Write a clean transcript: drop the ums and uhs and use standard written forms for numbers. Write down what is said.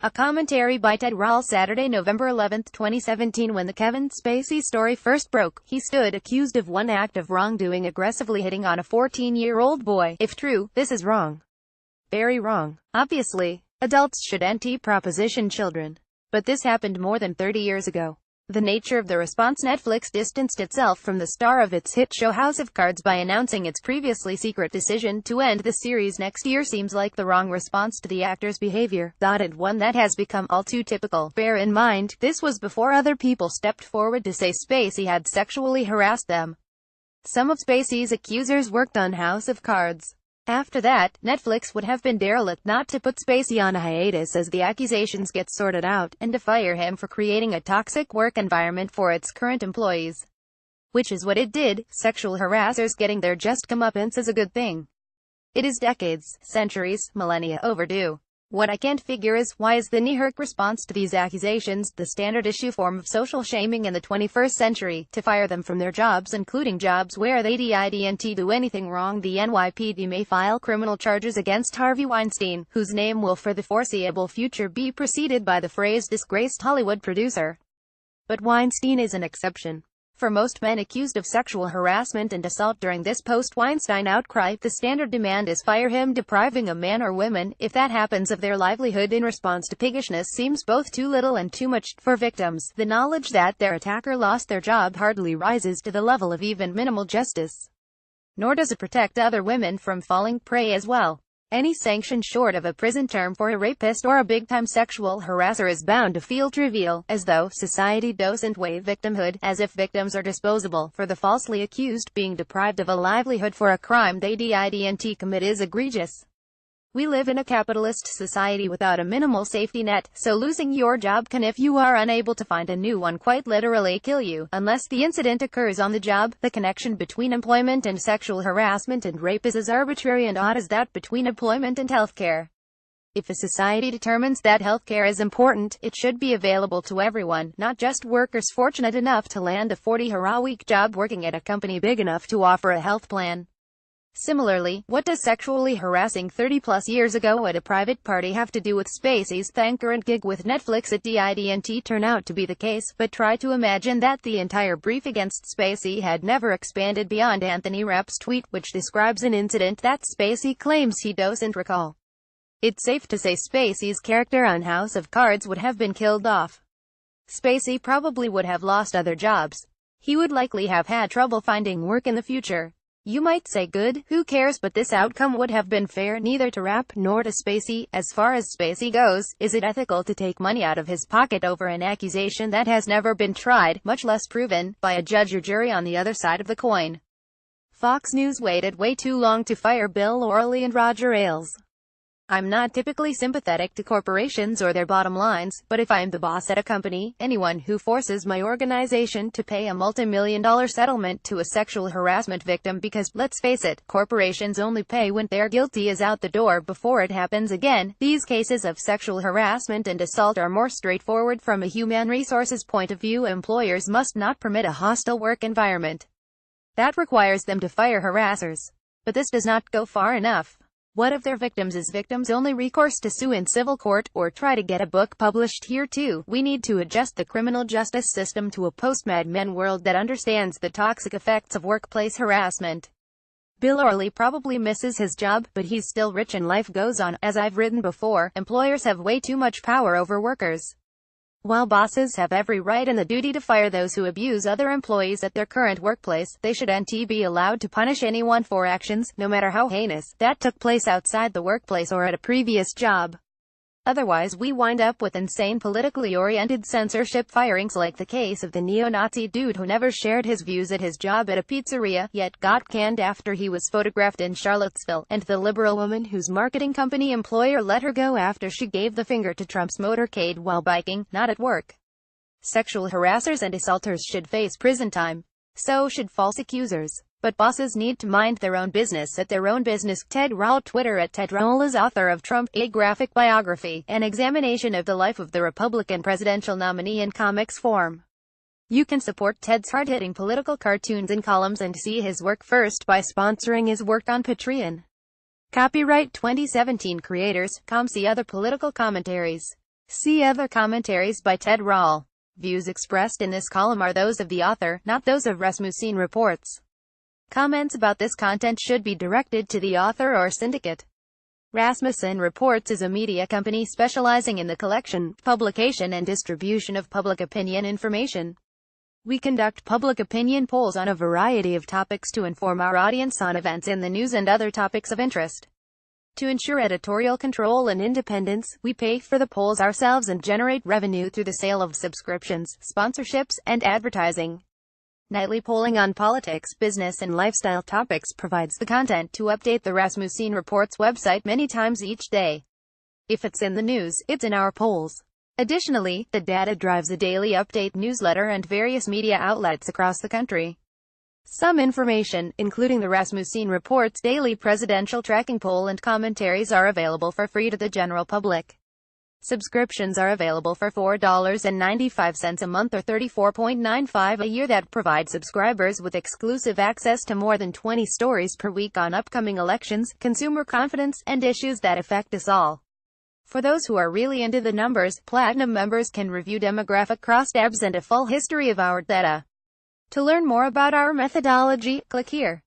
A commentary by Ted Rall. Saturday, November 11, 2017. When the Kevin Spacey story first broke, he stood accused of one act of wrongdoing, aggressively hitting on a 14-year-old boy. If true, this is wrong. Very wrong. Obviously, adults should anti-proposition children. But this happened more than 30 years ago. The nature of the response: Netflix distanced itself from the star of its hit show House of Cards by announcing its previously secret decision to end the series next year seems like the wrong response to the actor's behavior, and one that has become all too typical. Bear in mind, this was before other people stepped forward to say Spacey had sexually harassed them. Some of Spacey's accusers worked on House of Cards. After that, Netflix would have been derelict not to put Spacey on a hiatus as the accusations get sorted out, and to fire him for creating a toxic work environment for its current employees. Which is what it did. Sexual harassers getting their just comeuppance is a good thing. It is decades, centuries, millennia overdue. What I can't figure is, why is the knee-jerk response to these accusations, the standard issue form of social shaming in the 21st century, to fire them from their jobs, including jobs where they didn't do anything wrong? The NYPD may file criminal charges against Harvey Weinstein, whose name will for the foreseeable future be preceded by the phrase disgraced Hollywood producer. But Weinstein is an exception. For most men accused of sexual harassment and assault during this post-Weinstein outcry, the standard demand is fire him. Depriving a man or woman, if that happens, of their livelihood in response to piggishness seems both too little and too much. For victims, the knowledge that their attacker lost their job hardly rises to the level of even minimal justice. Nor does it protect other women from falling prey as well. Any sanction short of a prison term for a rapist or a big-time sexual harasser is bound to feel trivial, as though society doesn't weigh victimhood, as if victims are disposable. For the falsely accused, being deprived of a livelihood for a crime they didn't commit is egregious. We live in a capitalist society without a minimal safety net, so losing your job can, if you are unable to find a new one, quite literally kill you, unless the incident occurs on the job. The connection between employment and sexual harassment and rape is as arbitrary and odd as that between employment and healthcare. If a society determines that healthcare is important, it should be available to everyone, not just workers fortunate enough to land a 40-hour-a-week job working at a company big enough to offer a health plan. Similarly, what does sexually harassing 30-plus years ago at a private party have to do with Spacey's current gig with Netflix? It didn't turn out to be the case, but try to imagine that the entire brief against Spacey had never expanded beyond Anthony Rapp's tweet, which describes an incident that Spacey claims he doesn't recall. It's safe to say Spacey's character on House of Cards would have been killed off. Spacey probably would have lost other jobs. He would likely have had trouble finding work in the future. You might say good, who cares, but this outcome would have been fair neither to Rapp nor to Spacey. As far as Spacey goes, is it ethical to take money out of his pocket over an accusation that has never been tried, much less proven, by a judge or jury on the other side of the coin? Fox News waited way too long to fire Bill O'Reilly and Roger Ailes. I'm not typically sympathetic to corporations or their bottom lines, but if I'm the boss at a company, anyone who forces my organization to pay a multi-million-dollar settlement to a sexual harassment victim, because, let's face it, corporations only pay when they're guilty, is out the door before it happens again. These cases of sexual harassment and assault are more straightforward from a human resources point of view. Employers must not permit a hostile work environment. That requires them to fire harassers. But this does not go far enough. What if their victims is victims' only recourse to sue in civil court, or try to get a book published? Here too, we need to adjust the criminal justice system to a post-Mad Men world that understands the toxic effects of workplace harassment. Bill O'Reilly probably misses his job, but he's still rich and life goes on. As I've written before, employers have way too much power over workers. While bosses have every right and the duty to fire those who abuse other employees at their current workplace, they shouldn't be allowed to punish anyone for actions, no matter how heinous, that took place outside the workplace or at a previous job. Otherwise we wind up with insane politically oriented censorship firings, like the case of the neo-Nazi dude who never shared his views at his job at a pizzeria, yet got canned after he was photographed in Charlottesville, and the liberal woman whose marketing company employer let her go after she gave the finger to Trump's motorcade while biking, not at work. Sexual harassers and assaulters should face prison time. So should false accusers. But bosses need to mind their own business at their own business. Ted Rall. Twitter @TedRall is author of Trump, a graphic biography, an examination of the life of the Republican presidential nominee in comics form. You can support Ted's hard-hitting political cartoons and columns and see his work first by sponsoring his work on Patreon. Copyright 2017 Creators. See other political commentaries. See other commentaries by Ted Rall. Views expressed in this column are those of the author, not those of Rasmussen Reports. Comments about this content should be directed to the author or syndicate. Rasmussen Reports is a media company specializing in the collection, publication and distribution of public opinion information. We conduct public opinion polls on a variety of topics to inform our audience on events in the news and other topics of interest. To ensure editorial control and independence, we pay for the polls ourselves and generate revenue through the sale of subscriptions, sponsorships, and advertising. Nightly polling on politics, business, and lifestyle topics provides the content to update the Rasmussen Reports website many times each day. If it's in the news, it's in our polls. Additionally, the data drives a daily update newsletter and various media outlets across the country. Some information, including the Rasmussen Reports daily presidential tracking poll and commentaries, are available for free to the general public. Subscriptions are available for $4.95 a month or $34.95 a year that provide subscribers with exclusive access to more than 20 stories per week on upcoming elections, consumer confidence, and issues that affect us all. For those who are really into the numbers, Platinum members can review demographic crosstabs and a full history of our data. To learn more about our methodology, click here.